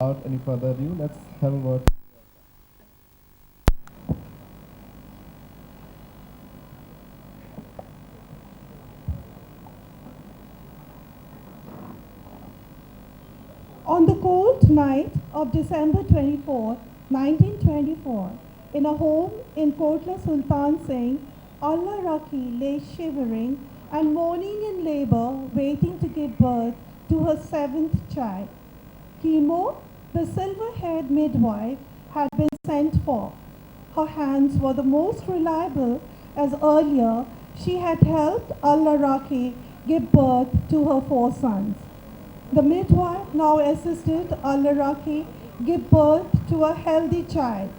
Without any further ado, let's have a word. On the cold night of December 24, 1924, in a home in Kotla Sultan Singh, Allah Raki lay shivering and moaning in labor, waiting to give birth to her seventh child. Chemo, the silver-haired midwife, had been sent for. Her hands were the most reliable, as earlier she had helped Allah Raki give birth to her four sons. The midwife now assisted Al-Raki give birth to a healthy child.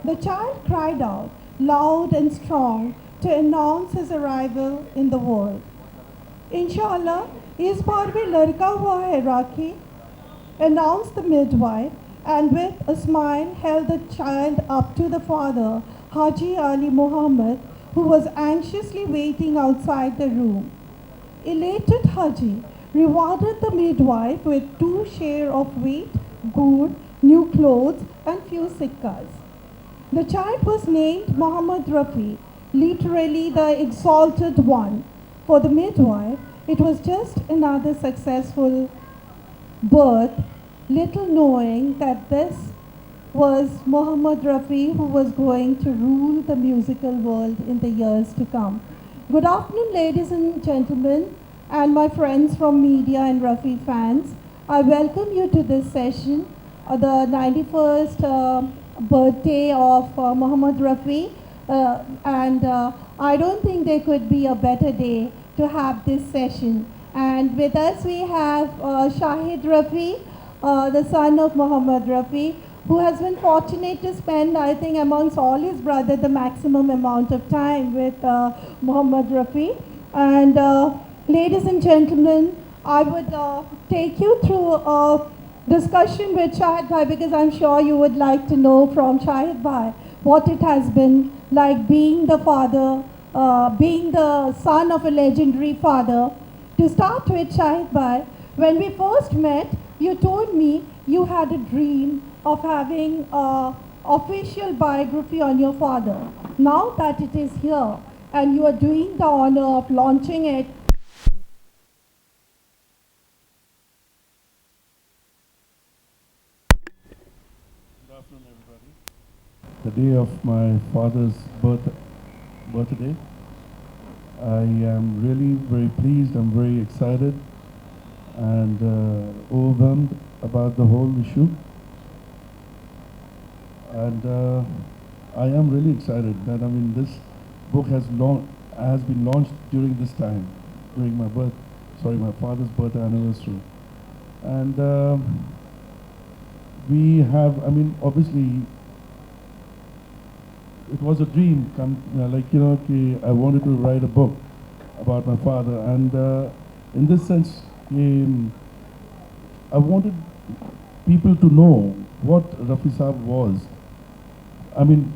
The child cried out, loud and strong, to announce his arrival in the world. Inshallah, इस बार भी लड़का हुआ है Raki, announced the midwife, and with a smile held the child up to the father, Haji Ali Muhammad, who was anxiously waiting outside the room. Elated Haji rewarded the midwife with 2 shares of wheat, good, new clothes, and few sikkas. The child was named Muhammad Rafi, literally the exalted one. For the midwife, it was just another successful birth, little knowing that this was Muhammad Rafi who was going to rule the musical world in the years to come. Good afternoon, ladies and gentlemen, and my friends from media and Rafi fans. I welcome you to this session, the 91st birthday of Muhammad Rafi, and I don't think there could be a better day to have this session. And with us we have Shahid Rafi, the son of Muhammad Rafi, who has been fortunate to spend, I think, amongst all his brothers, the maximum amount of time with Muhammad Rafi. And ladies and gentlemen, I would take you through a discussion with Shahid Bhai, because I'm sure you would like to know from Shahid Bhai what it has been like being the father, being the son of a legendary father. To start with, Shahid Bhai, when we first met, you told me you had a dream of having an official biography on your father. Now that it is here and you are doing the honor of launching it, Good afternoon, everybody. The day of my father's birthday, I am really very pleased. I'm very excited and overwhelmed about the whole issue. And I am really excited that this book has been launched during this time, during my father's birth anniversary. And we have, obviously, it was a dream. I wanted to write a book about my father, and in this sense, I wanted people to know what Rafi Saab was.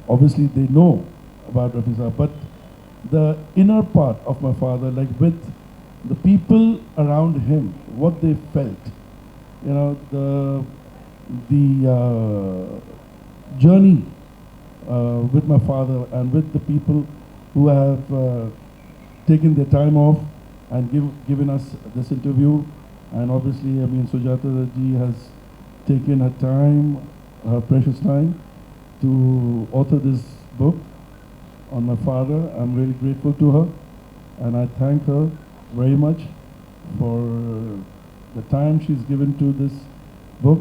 Obviously they know about Rafi Saab, but the inner part of my father, like with the people around him, what they felt, the journey with my father and with the people who have taken their time off and given us this interview. And obviously, Sujata ji has taken her time, her precious time, to author this book on my father. I'm really grateful to her, and I thank her very much for the time she's given to this book.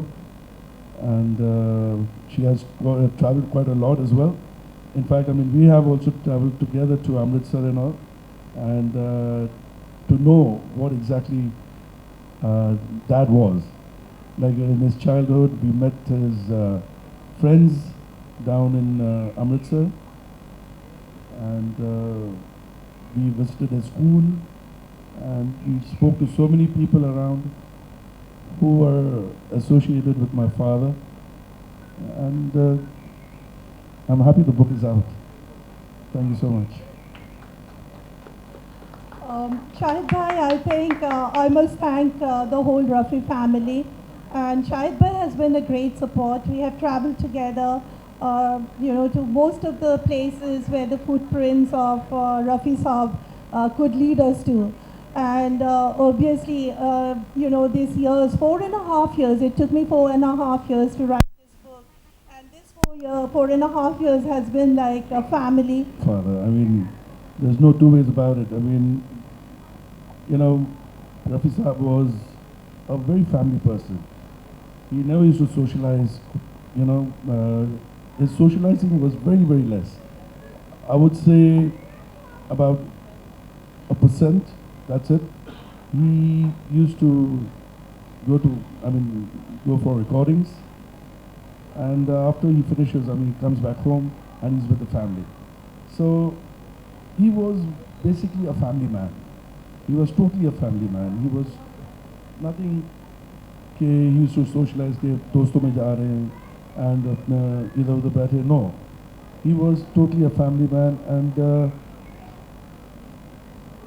And she has traveled quite a lot as well. In fact, we have also traveled together to Amritsar and all, and to know what exactly Dad was. Like in his childhood, we met his friends down in Amritsar, and we visited his school, and we spoke to so many people around who were associated with my father. And I'm happy the book is out. Thank you so much. Shahid Bhai, I think I must thank the whole Rafi family. And Shahid Bhai has been a great support. We have traveled together, to most of the places where the footprints of Rafi Saab could lead us to. And obviously, these years, 4.5 years, it took me 4.5 years to write this book. And this 4.5 years has been like a family. Father, I mean, there's no two ways about it. I mean, Rafi Saab was a very family person. He never used to socialize, his socializing was very, very less. I would say about 1%, that's it. He used to go for recordings, and after he finishes, he comes back home and he's with the family. So he was basically a family man. He was totally a family man. He was nothing कि he used to socialize के दोस्तों में जा रहे हैं and अपना इधर उधर बैठे. No, he was totally a family man, and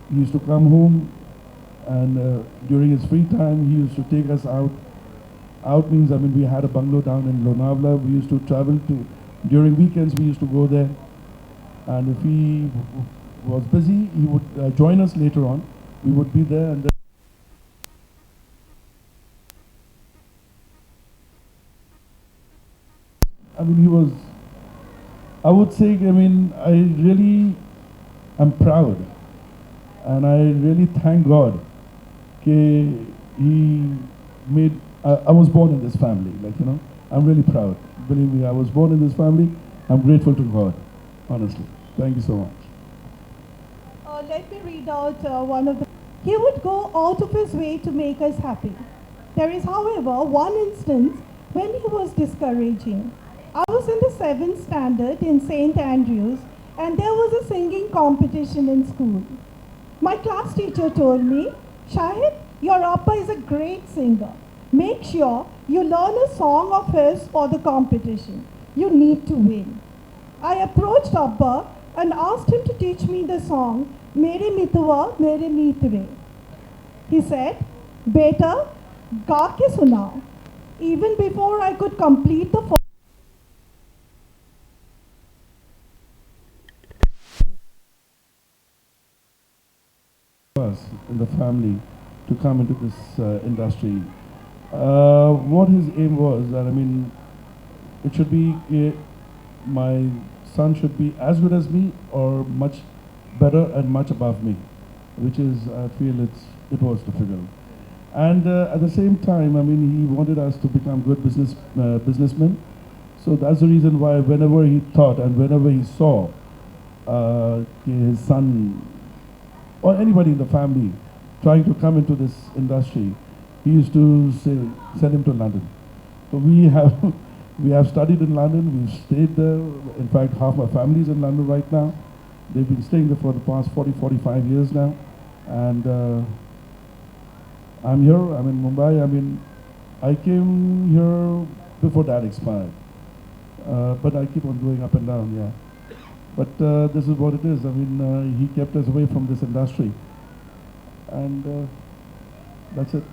he used to come home, and during his free time he used to take us out. Out means we had a bungalow down in Lonavala. We used to travel to, during weekends we used to go there, and if he was busy he would join us later on. We would be there, and he was, I would say, I really am proud, and I really thank God that he made, I was born in this family, I'm really proud. Believe me, I was born in this family. I'm grateful to God, honestly. Thank you so much. Let me read out one of the... He would go out of his way to make us happy. There is, however, one instance when he was discouraging. I was in the 7th standard in St. Andrews, and there was a singing competition in school. My class teacher told me, Shahid, your Appa is a great singer. Make sure you learn a song of his for the competition. You need to win. I approached Abba and asked him to teach me the song, Mere Mituwa, Mere Mitre. He said, Beta, ga ke sunao. Even before I could complete the us in the family to come into this industry. What his aim was that, it should be, my son should be as good as me or much better and much above me, which is, I feel it was difficult. And at the same time, he wanted us to become good businessmen. So that's the reason why whenever he thought and whenever he saw his son or anybody in the family trying to come into this industry, he used to say, send him to London. So we have studied in London, we've stayed there. In fact, half my family is in London right now. They've been staying there for the past 40-45 years now. And I'm here, I'm in Mumbai. I came here before Dad expired. But I keep on going up and down, yeah. But this is what it is. He kept us away from this industry. And that's it.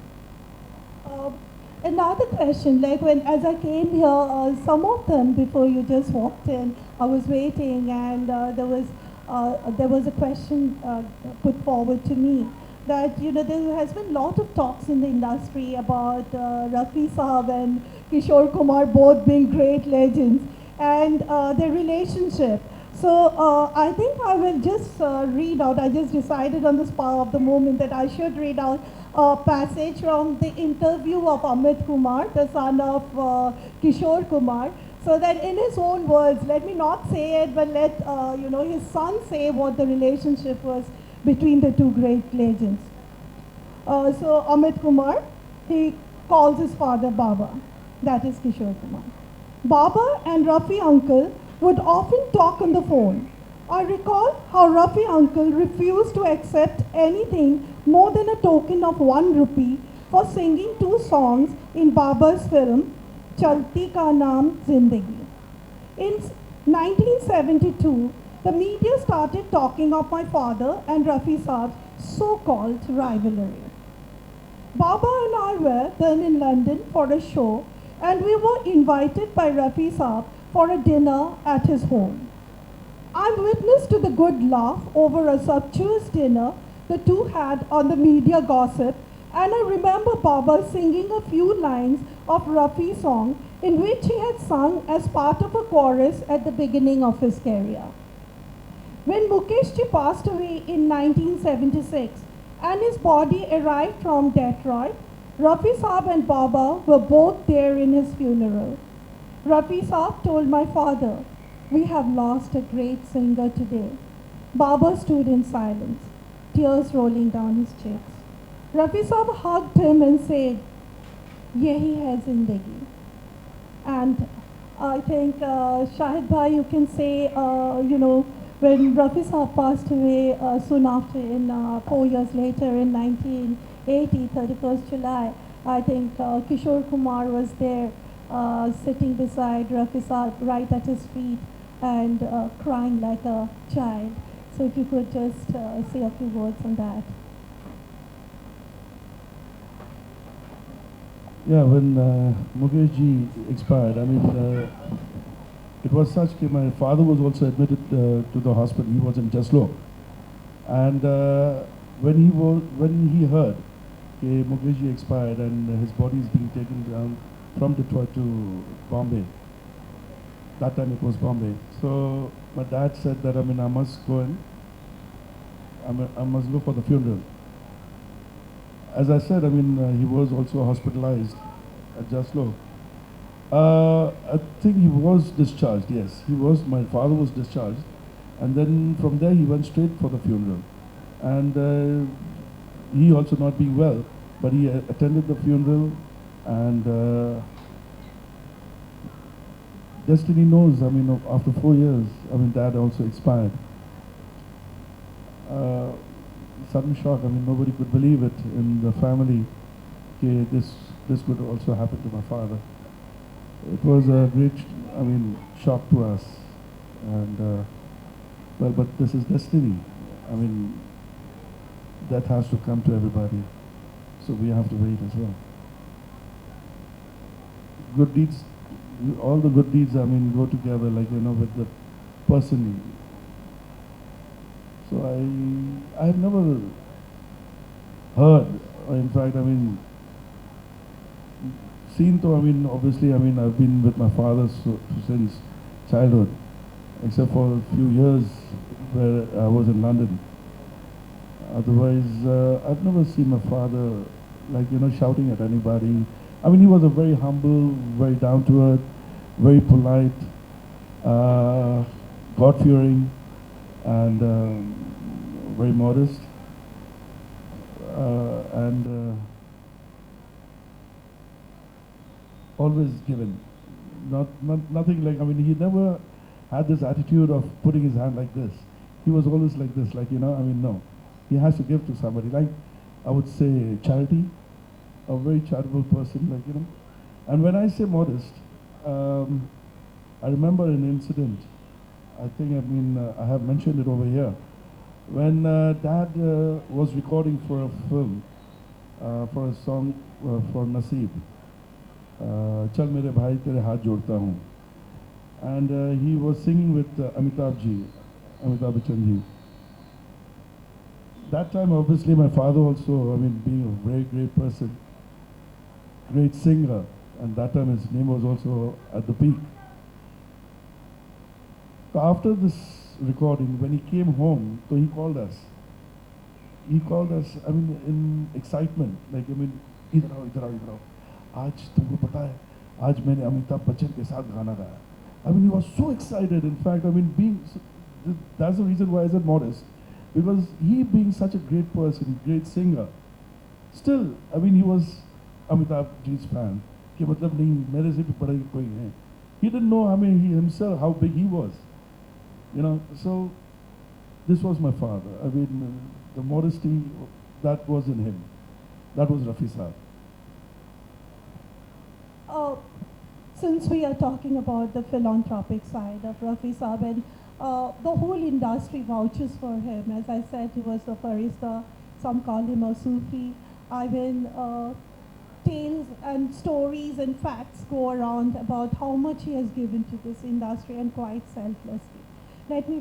Another question, as I came here, some of them, before you just walked in, I was waiting, and there was a question put forward to me that, there has been a lot of talks in the industry about Rafi Saab and Kishore Kumar both being great legends, and their relationship. So I think I will just read out, I just decided on the spur of the moment that I should read out a passage from the interview of Amit Kumar, the son of Kishore Kumar, so that in his own words, let me not say it, but let his son say what the relationship was between the two great legends. So Amit Kumar, he calls his father Baba, that is Kishore Kumar. Baba and Rafi uncle would often talk on the phone. I recall how Rafi uncle refused to accept anything more than a token of 1 rupee for singing 2 songs in Baba's film, Chalti Ka Naam Zindagi. In 1972, the media started talking of my father and Rafi Saab's so-called rivalry. Baba and I were then in London for a show, and we were invited by Rafi Saab for a dinner at his home. I'm witness to the good laugh over a sumptuous dinner the two had on the media gossip, and I remember Baba singing a few lines of Rafi's song in which he had sung as part of a chorus at the beginning of his career. When Mukeshji passed away in 1976 and his body arrived from Detroit, Rafi Saab and Baba were both there in his funeral. Rafi Saab told my father, "We have lost a great singer today." Baba stood in silence, tears rolling down his cheeks. Rafi Saab hugged him and said, "Yehi hai zindagi." And I think, Shahid Bhai, you can say, when Rafi Saab passed away soon after, 4 years later in 1980, 31st July, I think Kishore Kumar was there sitting beside Rafi Saab right at his feet and crying like a child. So if you could just say a few words on that. Yeah, when Mukesh ji expired, I mean, it was such that my father was also admitted to the hospital. He was in Jaslo, and when he heard that Mukesh ji expired and his body is being taken down from Detroit to Bombay. That time it was Bombay. So my dad said that I must go in. I must go for the funeral. As I said, he was also hospitalized at Jaslo. I think he was discharged, yes. My father was discharged. And then from there he went straight for the funeral. And he also not being well, but he attended the funeral, and destiny knows, after 4 years, dad also expired. Sudden shock, nobody could believe it in the family. Okay, this could also happen to my father. It was a great, shock to us. And, but this is destiny. That has to come to everybody. So we have to wait as well. Good deeds, all the good deeds, go together, with the person. So I have never heard, or in fact, seen to, obviously, I've been with my father since childhood, except for a few years where I was in London. Otherwise, I've never seen my father, shouting at anybody. He was a very humble, very down-to-earth, very polite, God-fearing, and very modest. And always given. Nothing like, he never had this attitude of putting his hand like this. He was always like this, no. He has to give to somebody, I would say charity, a very charitable person, And when I say modest, I remember an incident, I think, I have mentioned it over here. When Dad was recording for a film, for a song for Naseeb, Chal Mere Bhai Tere Haath Jodta Hoon. And he was singing with Amitabh Bachchan ji. That time, obviously, my father also, being a very great person, great singer, and that time his name was also at the peak. So after this recording, when he came home, so he called us. He called us, in excitement, idhar aao. Aaj tumko pata hai, aaj maine Amitabh Bachchan ke saath gana gaya. He was so excited. In fact, that's the reason why I said modest. Because he being such a great person, great singer, still, he was Amitabh ji's fan. He didn't know, he himself, how big he was. So this was my father. The modesty, that was in him. That was Rafi Saab. Since we are talking about the philanthropic side of Rafi Saab, and the whole industry vouches for him. As I said, he was a barista. Some call him a Sufi. tales and stories and facts go around about how much he has given to this industry and quite selflessly. Let me